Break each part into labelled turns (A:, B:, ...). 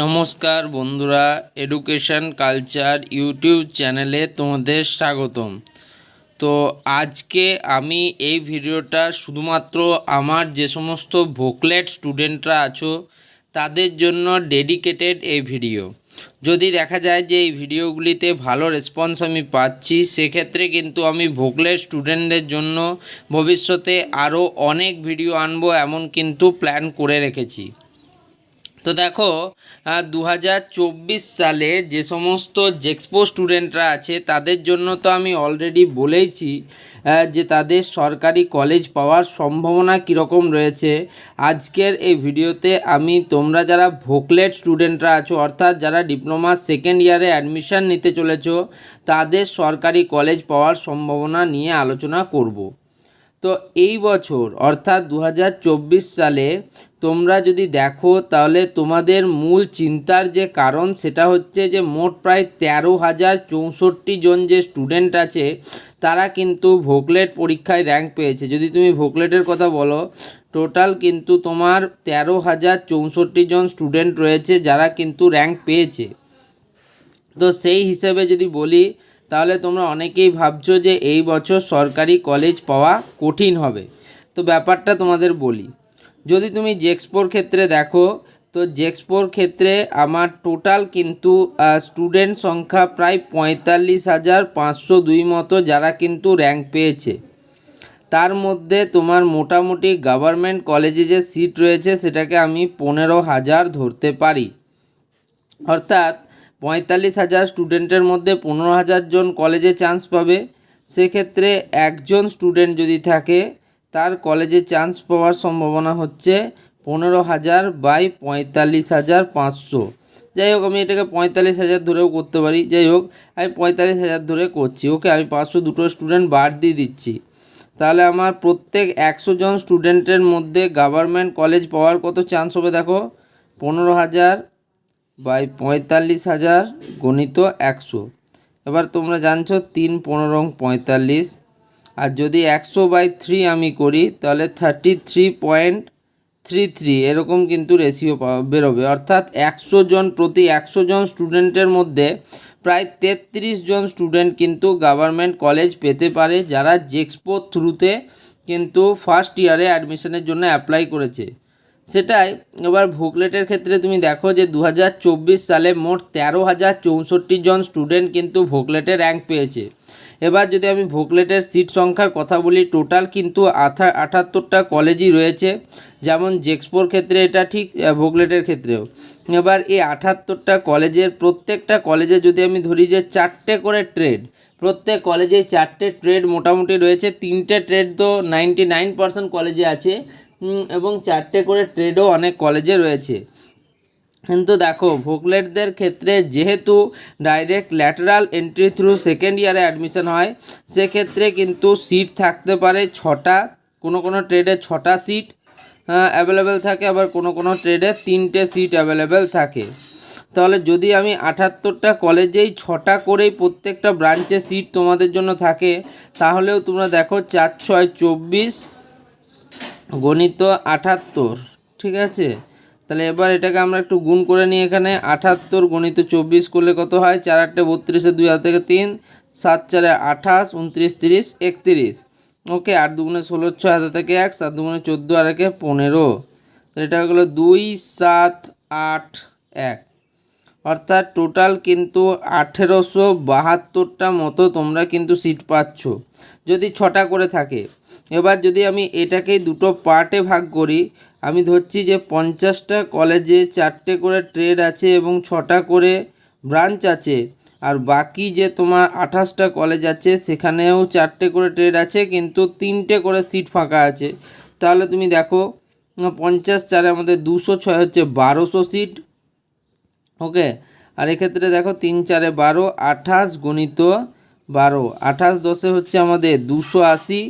A: নমস্কার বন্ধুরা, education culture YouTube চ্যানেলে তোমাদের স্বাগতম। তো আজকে আমি এই ভিডিওটা শুধুমাত্র আমার যে সমস্ত ভোকলেট স্টুডেন্টরা আছো তাদের জন্য ডেডিকেটেড এই ভিডিও। যদি দেখা যায় যে এই ভিডিওগুলিতে ভালো রেসপন্স আমি পাচ্ছি, সেক্ষেত্রে কিন্তু আমি ভোকলেট স্টুডেন্টদের জন্য ভবিষ্যতে আরও অনেক ভিডিও আনবো, এমন কিন্তু প্ল্যান করে রেখেছি। তো দেখো, 2024 সালে যে সমস্ত জেক্সপো স্টুডেন্টরা আছে তাদের জন্য তো আমি অলরেডি বলেইছি যে তাদের সরকারি কলেজ পাওয়ার সম্ভাবনা কীরকম রয়েছে। আজকের এই ভিডিওতে আমি তোমরা যারা ভোকলেট স্টুডেন্টরা আছো, অর্থাৎ যারা ডিপ্লোমা সেকেন্ড ইয়ারে অ্যাডমিশান নিতে চলেছো, তাদের সরকারি কলেজ পাওয়ার সম্ভাবনা নিয়ে আলোচনা করব। তো এই বছর অর্থাৎ 2024 সালে তোমরা যদি দেখো, তাহলে তোমাদের মূল চিন্তার যে কারণ সেটা হচ্ছে যে মোট প্রায় 13,064 জন যে স্টুডেন্ট আছে তারা কিন্তু ভোকলেট পরীক্ষায় র্যাঙ্ক পেয়েছে। যদি তুমি ভোকলেটের কথা বলো, টোটাল কিন্তু তোমার 13,064 জন স্টুডেন্ট রয়েছে যারা কিন্তু র্যাঙ্ক পেয়েছে। তো সেই হিসেবে যদি বলি, তাহলে তোমরা অনেকেই ভাবছো যে এই বছর সরকারি কলেজ পাওয়া কঠিন হবে। তো ব্যাপারটা তোমাদের বলি, যদি তুমি জেক্সপোর ক্ষেত্রে দেখো, তো জেক্সপোর ক্ষেত্রে আমার টোটাল কিন্তু স্টুডেন্ট সংখ্যা প্রায় 45,502 মতো যারা কিন্তু র্যাঙ্ক পেয়েছে। তার মধ্যে তোমার মোটামুটি গভর্নমেন্ট কলেজে যে সিট রয়েছে সেটাকে আমি 15,000 ধরতে পারি। অর্থাৎ 45,000 স্টুডেন্টের মধ্যে 15,000 জন কলেজে চান্স পাবে। সেক্ষেত্রে একজন স্টুডেন্ট যদি থাকে, তার কলেজে চান্স পাওয়ার সম্ভাবনা হচ্ছে 15,000 বাই 45,500। যাই হোক, আমি এটাকে 45,000 ধরেও করতে পারি। যাই হোক, আমি 45,000 ধরে করছি। ওকে, আমি 500 দুটো স্টুডেন্ট বাদ দিয়ে দিচ্ছি। তাহলে আমার প্রত্যেক 100 জন স্টুডেন্টের মধ্যে গভর্নমেন্ট কলেজ পাওয়ার কত চান্স হবে দেখো, 15,000 বাই 45,000 গণিত 100। এবার তোমরা জানছো 3 15 45, আর যদি 100/3 আমি করি তাহলে 33.33 এরকম কিন্তু রেশিও বেরোবে। অর্থাৎ 100 জন প্রতি 100 জন স্টুডেন্টের মধ্যে প্রায় 33 জন স্টুডেন্ট কিন্তু গভর্নমেন্ট কলেজ পেতে পারে, যারা জেক্সপো থ্রুতে কিন্তু ফার্স্ট ইয়ারে অ্যাডমিশনের জন্য অ্যাপ্লাই করেছে। সেটাই এবার ভোকলেটের ক্ষেত্রে তুমি দেখো যে 2024 সালে মোট 13,064 জন স্টুডেন্ট কিন্তু ভোকলেটে র্যাঙ্ক পেয়েছে। এবার যদি আমি ভোকলেটের সিট সংখ্যার কথা বলি, টোটাল কিন্তু 78টা কলেজই রয়েছে। যেমন জেক্সপোর ক্ষেত্রে এটা ঠিক, ভোকলেটের ক্ষেত্রেও। এবার এই 78টা কলেজের প্রত্যেকটা কলেজে যদি আমি ধরি যে 4টে করে ট্রেড, প্রত্যেক কলেজে 4টে ট্রেড মোটামুটি রয়েছে। 3টে ট্রেড তো 99% কলেজে আছে, এবং 4টে করে ট্রেডও অনেক কলেজে রয়েছে। কিন্তু দেখো, ভোকলেটদের ক্ষেত্রে যেহেতু direct lateral entry through second ইয়ারে অ্যাডমিশন হয়, সেক্ষেত্রে কিন্তু সিট থাকতে পারে 6টা। কোনো ট্রেডে 6টা সিট অ্যাভেলেবেল থাকে, আবার কোনো ট্রেডে 3টে সিট অ্যাভেলেবেল থাকে। তাহলে যদি আমি 78টা কলেজেই 6টা করেই প্রত্যেকটা ব্রাঞ্চে সিট তোমাদের জন্য থাকে, তাহলেও তোমরা দেখো 4 6 24 গণিত 78, ঠিক আছে। তাহলে এবার এটাকে আমরা একটু গুণ করে নিই। এখানে 78 গণিত 24 করলে কত হয়, 4 8 32, 2 হাত থেকে 3, 7 4 28, 29 30 31। ওকে, 8 2 16, 6 হাতে থেকে 1, 7 2 14 আর 1 15। এটা হয়ে গেলো 2 7 8 1। অর্থাৎ টোটাল কিন্তু 1872টা মতো তোমরা কিন্তু সিট পাচ্ছ যদি 6টা করে থাকে। এবার যদি আমি এটাকেই দুটো পার্টে ভাগ করি, আমি ধরছি যে 50টা কলেজে 4টে করে ট্রেড আছে এবং 6টা করে ব্রাঞ্চ আছে, আর বাকি যে তোমার 28টা কলেজ আছে সেখানেও 4টে করে ট্রেড আছে, কিন্তু 3টে করে সিট ফাঁকা আছে। তাহলে তুমি দেখো 50 4 আমাদের 206 হচ্ছে 1200 সিট। ওকে, আর এক্ষেত্রে দেখো 3 4 12, 28 গণিত 12, 28 10 হচ্ছে আমাদের 280,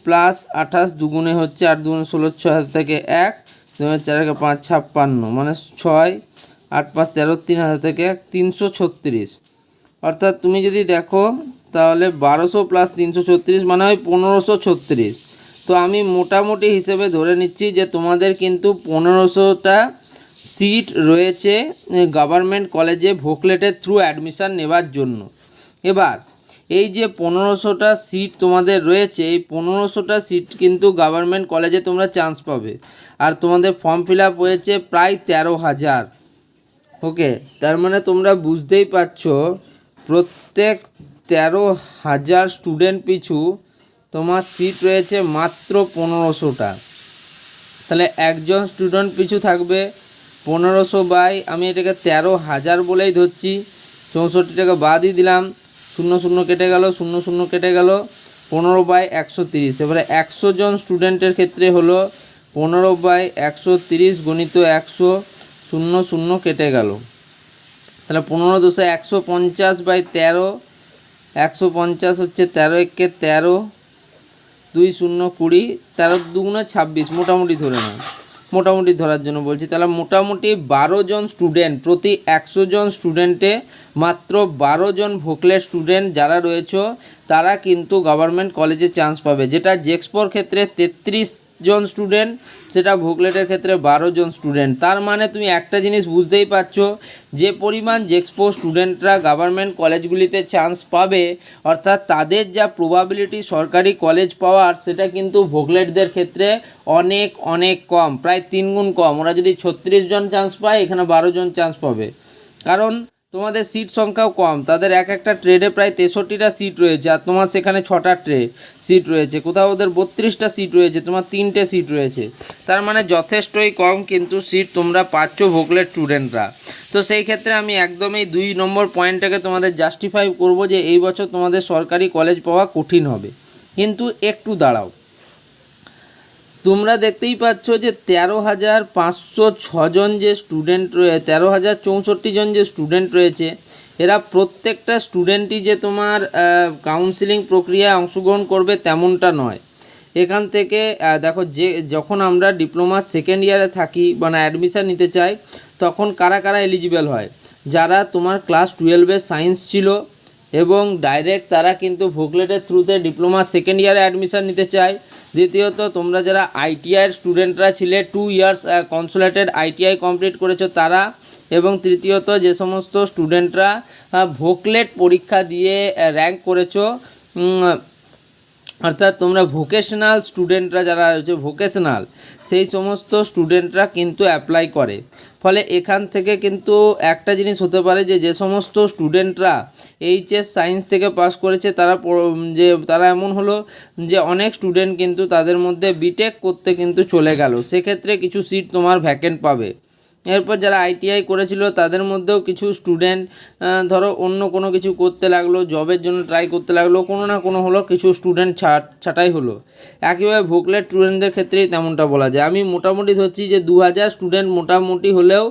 A: প্লাস 28 দুগুণে হচ্ছে 8 2 16, 6 হাতে থেকে 1, 2 4 5 56, মানে 6 8 5 13, 3 হাতে থেকে 1, 336। অর্থাৎ তুমি যদি দেখো তাহলে 1200 প্লাস 336 মানে হয় 1536। তো আমি মোটামুটি হিসেবে ধরে নিচ্ছি যে তোমাদের কিন্তু 1500টা সিট রয়েছে গভর্নমেন্ট কলেজে ভোকলেটের থ্রু অ্যাডমিশান নেওয়ার জন্য। এবার এই যে 1500টা সিট তোমাদের রয়েছে, এই 1500টা সিট কিন্তু গভর্নমেন্ট কলেজে তোমরা চান্স পাবে। আর তোমাদের ফর্ম ফিল আপ হয়েছে প্রায় 13,000। ওকে, তার মানে তোমরা বুঝতেই পারছো প্রত্যেক 13,000 স্টুডেন্ট পিছু তোমার সিট রয়েছে মাত্র 1500টা। তাহলে একজন স্টুডেন্ট পিছু থাকবে 1500 বাই, আমি এটাকে 13,000 বলেই ধরছি, 64 টাকা বাদই দিলাম, 00 কেটে গেল, 00 কেটে গেল, 15/130। এবারে 100 জন স্টুডেন্টের ক্ষেত্রে হলো 15/130 গুণিত 100, 00 কেটে গেল। তাহলে 15 × 150/13, 150 হচ্ছে 13 একে 13, 2 0 20, 13 2 26, মোটামুটি ধরে নাও, মোটামুটি ধরার জন্য বলছি। তাহলে মোটামুটি 12 জন স্টুডেন্ট প্রতি 100 জন স্টুডেন্টে মাত্র 12 জন ভোকলেট স্টুডেন্ট যারা রয়েছে তারা কিন্তু গভর্নমেন্ট কলেজে চান্স পাবে। যেটা জেক্সপোর ক্ষেত্রে 33 জন স্টুডেন্ট, সেটা ভোকলেটের ক্ষেত্রে 12 জন স্টুডেন্ট। তার মানে তুমি একটা জিনিস বুঝতেই পারছো, যে পরিমাণ জেক্সপো স্টুডেন্টরা গভর্নমেন্ট কলেজগুলিতে চান্স পাবে, অর্থাৎ তাদের যা প্রবাবিলিটি সরকারি কলেজ পাওয়ার, সেটা কিন্তু ভোকলেটদের ক্ষেত্রে অনেক অনেক কম, প্রায় 3 গুণ কম। ওরা যদি 36 জন চান্স পায়, এখানে 12 জন চান্স পাবে, কারণ তোমাদের সিট সংখ্যাও কম। তাদের এক একটা ট্রেডে প্রায় 63টা সিট রয়েছে, আর তোমার সেখানে 6টা সিট রয়েছে। কোথাও ওদের 32টা সিট রয়েছে, তোমার 3টে সিট রয়েছে। তার মানে যথেষ্টই কম কিন্তু সিট তোমরা পাচ্ছ ভোকলেট স্টুডেন্টরা। তো সেই ক্ষেত্রে আমি একদমই 2 নম্বর পয়েন্টটাকে তোমাদের জাস্টিফাই করব যে এই বছর তোমাদের সরকারি কলেজ পাওয়া কঠিন হবে। কিন্তু একটু দাঁড়াও, তোমরা দেখতেই পাচ্ছ যে 13,506 জন যে স্টুডেন্ট রয়েছে, 13,064 জন যে স্টুডেন্ট রয়েছে, এরা প্রত্যেকটা স্টুডেন্টই যে তোমার কাউন্সিলিং প্রক্রিয়ায় অংশগ্রহণ করবে তেমনটা নয়। এখান থেকে দেখো, যে যখন আমরা ডিপ্লোমা সেকেন্ড ইয়ারে থাকি, মানে অ্যাডমিশান নিতে চাই, তখন কারা কারা এলিজিবল হয়, যারা তোমার ক্লাস 12-এ সায়েন্স ছিল এবং ডাইরেক্ট তারা কিন্তু ভোকলেটের থ্রুতে ডিপ্লোমা সেকেন্ড ইয়ারে অ্যাডমিশান নিতে চায়। দ্বিতীয়ত, তোমরা যারা আইটিআইয়ের স্টুডেন্টরা ছিলে, 2 ইয়ার্স কনসোলেটেড আইটিআই কমপ্লিট করেছো তারা। এবং তৃতীয়ত, যে সমস্ত স্টুডেন্টরা ভোকলেট পরীক্ষা দিয়ে র্যাঙ্ক করেছো, অর্থাৎ তোমরা ভোকেশনাল স্টুডেন্টরা যারা রয়েছে, ভোকেশনাল, সেই সমস্ত স্টুডেন্টরা কিন্তু অ্যাপ্লাই করে। ফলে এখান থেকে কিন্তু একটা জিনিস হতে পারে যে সমস্ত স্টুডেন্টরা এইচএস সায়েন্স থেকে পাস করেছে, তারা এমন হলো যে অনেক স্টুডেন্ট কিন্তু তাদের মধ্যে বিটেক করতে কিন্তু চলে গেল, সেক্ষেত্রে কিছু সিট তোমার ভ্যাকেন্ট পাবে। এরপর যারা আইটিআই করেছিল তাদের মধ্যেও কিছু স্টুডেন্ট ধরো অন্য কোনো কিছু করতে লাগলো, জবের জন্য ট্রাই করতে লাগলো, কোনো না কোনো হলো কিছু স্টুডেন্ট ছাঁটাই হলো। একইভাবে ভোকলেট স্টুডেন্টদের ক্ষেত্রেই তেমনটা বলা যায়। আমি মোটামুটি ধরছি যে 2000 স্টুডেন্ট মোটামুটি হলেও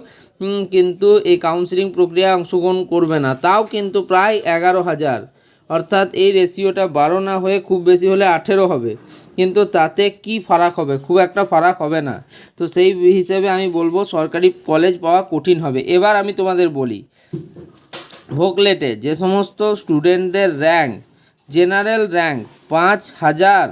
A: কিন্তু এই কাউন্সিলিং প্রক্রিয়ায় অংশগ্রহণ করবে না, তাও কিন্তু প্রায় 11,000, অর্থাৎ এই রেশিওটা 12 না হয়ে খুব বেশি হলে 18 হবে। কিন্তু তাতে কি ফারাক হবে? খুব একটা ফারাক হবে না। তো সেই হিসেবে আমি বলবো সরকারি কলেজ পাওয়া কঠিন হবে। এবার আমি তোমাদের বলি, ভোকলেটে যে সমস্ত স্টুডেন্টদের র্যাঙ্ক, জেনারেল র্যাঙ্ক 5,000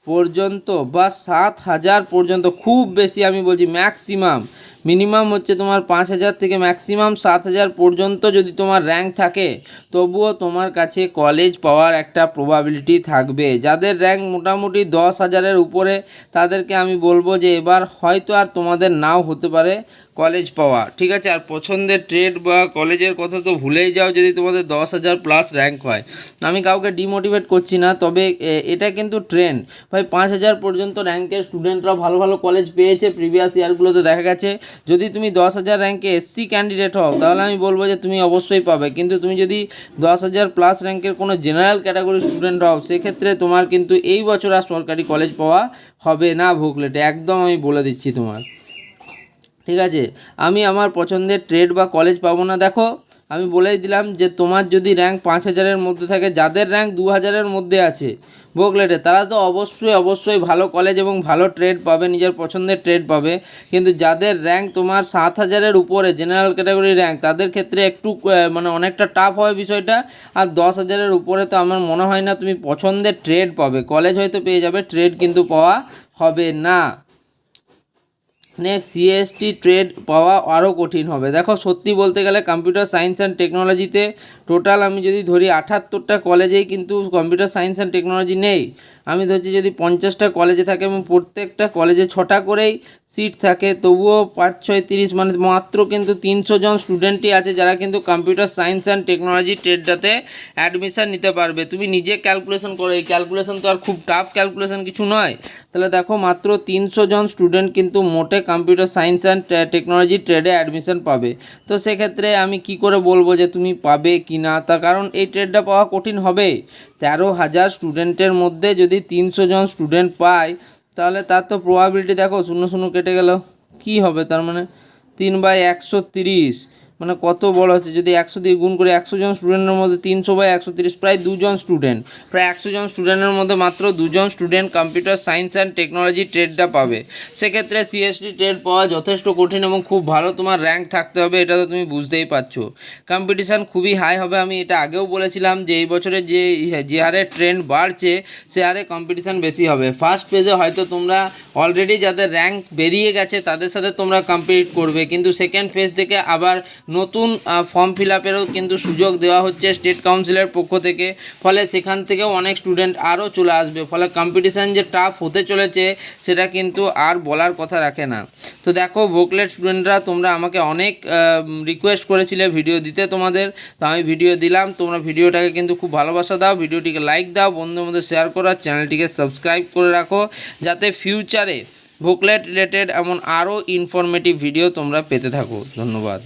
A: পর্যন্ত বা 7,000 পর্যন্ত, খুব বেশি আমি বলছি ম্যাক্সিমাম, মিনিমাম হচ্ছে তোমার 5,000 থেকে ম্যাক্সিমাম 7,000 পর্যন্ত যদি তোমার র্যাঙ্ক থাকে, তবুও তোমার কাছে কলেজ পাওয়ার একটা প্রবাবিলিটি থাকবে। যাদের র্যাঙ্ক মোটামুটি 10,000-এর উপরে, তাদেরকে আমি বলবো যে এবার হয়তো আর তোমাদের নাও হতে পারে কলেজ পাওয়া, ঠিক আছে। আর পছন্দের ট্রেড বা কলেজের কথা তো ভুলেই যাও যদি তোমাদের 10,000 প্লাস র্যাঙ্ক হয়। আমি কাউকে ডিমোটিভেট করছি না, তবে এটা কিন্তু ট্রেন্ড ভাই। 5,000 পর্যন্ত র্যাঙ্কের স্টুডেন্টরা ভালো ভালো কলেজ পেয়েছে প্রিভিয়াস ইয়ারগুলোতে দেখা গেছে। যদি তুমি 10,000 র্যাঙ্কে এসসি ক্যান্ডিডেট হও, তাহলে আমি বলবো যে তুমি অবশ্যই পাবে। কিন্তু তুমি যদি 10,000 প্লাস র্যাঙ্কের কোনো জেনারেল ক্যাটাগরির স্টুডেন্ট হও, সেক্ষেত্রে তোমার কিন্তু এই বছর আর সরকারি কলেজ পাওয়া হবে না ভোকলেটে, একদম আমি বলে দিচ্ছি তোমার, ঠিক আছে। আমি আমার পছন্দের ট্রেড বা কলেজ পাবো না। দেখো, আমি বলেই দিলাম যে তোমার যদি র্যাঙ্ক 5,000-এর মধ্যে থাকে, যাদের র্যাঙ্ক 2,000-এর মধ্যে আছে ভোকলেটে, তারা তো অবশ্যই ভালো কলেজ এবং ভালো ট্রেড পাবে, নিজের পছন্দের ট্রেড পাবে। কিন্তু যাদের র্যাঙ্ক তোমার 7,000-এর উপরে জেনারেল ক্যাটাগরি র্যাঙ্ক, তাদের ক্ষেত্রে একটু মানে অনেকটা টাফ হয় বিষয়টা। আর 10,000-এর উপরে তো আমার মনে হয় না তুমি পছন্দের ট্রেড পাবে। কলেজ হয়তো পেয়ে যাবে, ট্রেড কিন্তু পাওয়া হবে না। নেক্সট সিএসটি ট্রেড পাওয়া আরও কঠিন হবে। দেখো সত্যি বলতে গেলে কম্পিউটার সায়েন্স অ্যান্ড টেকনোলজিতে টোটাল আমি যদি ধরি 78টা কলেজেই কিন্তু কম্পিউটার সায়েন্স অ্যান্ড টেকনোলজি নেই। আমি ধরছি যদি 50টা কলেজে থাকে এবং প্রত্যেকটা কলেজে 6টা করেই সিট থাকে, তবুও 5 6 30 মানে মাত্র কিন্তু 300 জন স্টুডেন্টই আছে যারা কিন্তু কম্পিউটার সায়েন্স অ্যান্ড টেকনোলজি ট্রেডটাতে অ্যাডমিশান নিতে পারবে। তুমি নিজে ক্যালকুলেশন করো, এই ক্যালকুলেশন তো আর খুব টাফ ক্যালকুলেশন কিছু নয়। তাহলে দেখো মাত্র 300 জন স্টুডেন্ট কিন্তু মোটে কম্পিউটার সায়েন্স অ্যান্ড টেকনোলজি ট্রেডে অ্যাডমিশন পাবে। তো সেক্ষেত্রে আমি কি করে বলবো যে তুমি পাবে কি না, তার কারণ এই ট্রেডটা পাওয়া কঠিন হবে। 13,000 স্টুডেন্টের মধ্যে যদি 300 জন স্টুডেন্ট পায়, তাহলে তার তো প্রবাবিলিটি দেখো 0 0 কেটে গেল, কি হবে তার মানে 3/130, মানে কত বড় হচ্ছে। যদি 100 দিয়ে গুণ করে 100 জন স্টুডেন্টের মধ্যে 300/130 প্রায় 2 জন স্টুডেন্ট, প্রায় 100 জন স্টুডেন্টের মধ্যে মাত্র 2 জন student computer science and technology ট্রেডটা পাবে। সেক্ষেত্রে সিএসটি ট্রেড পাওয়া যথেষ্ট কঠিন এবং খুব ভালো তোমার র্যাঙ্ক থাকতে হবে, এটা তো তুমি বুঝতেই পারছো। কম্পিটিশান খুবই হাই হবে, আমি এটা আগেও বলেছিলাম যে এই বছরে যে হারে ট্রেন্ড বাড়ছে সে হারে কম্পিটিশান বেশি হবে। ফার্স্ট পেজে হয়তো তোমরা অলরেডি যাদের র্যাঙ্ক বেরিয়ে গেছে তাদের সাথে তোমরা কম্পিট করবে, কিন্তু সেকেন্ড ফেজ থেকে আবার নতুন ফর্ম ফিল আপেরও কিন্তু সুযোগ দেওয়া হচ্ছে স্টেট কাউন্সিলের পক্ষ থেকে, ফলে সেখান থেকেও অনেক স্টুডেন্ট আরও চলে আসবে। ফলে কম্পিটিশান যে টাফ হতে চলেছে সেটা কিন্তু আর বলার কথা রাখে না। তো দেখো ভোকলেট স্টুডেন্টরা তোমরা আমাকে অনেক রিকোয়েস্ট করেছিলে ভিডিও দিতে তোমাদের, তো আমি ভিডিও দিলাম। তোমরা ভিডিওটাকে কিন্তু খুব ভালোবাসা দাও, ভিডিওটিকে লাইক দাও, বন্ধুদের মধ্যে শেয়ার করো, আর চ্যানেলটিকে সাবস্ক্রাইব করে রাখো যাতে ফিউচারে ভোকলেট রিলেটেড এমন আরও ইনফরমেটিভ ভিডিও তোমরা পেতে থাকো। ধন্যবাদ।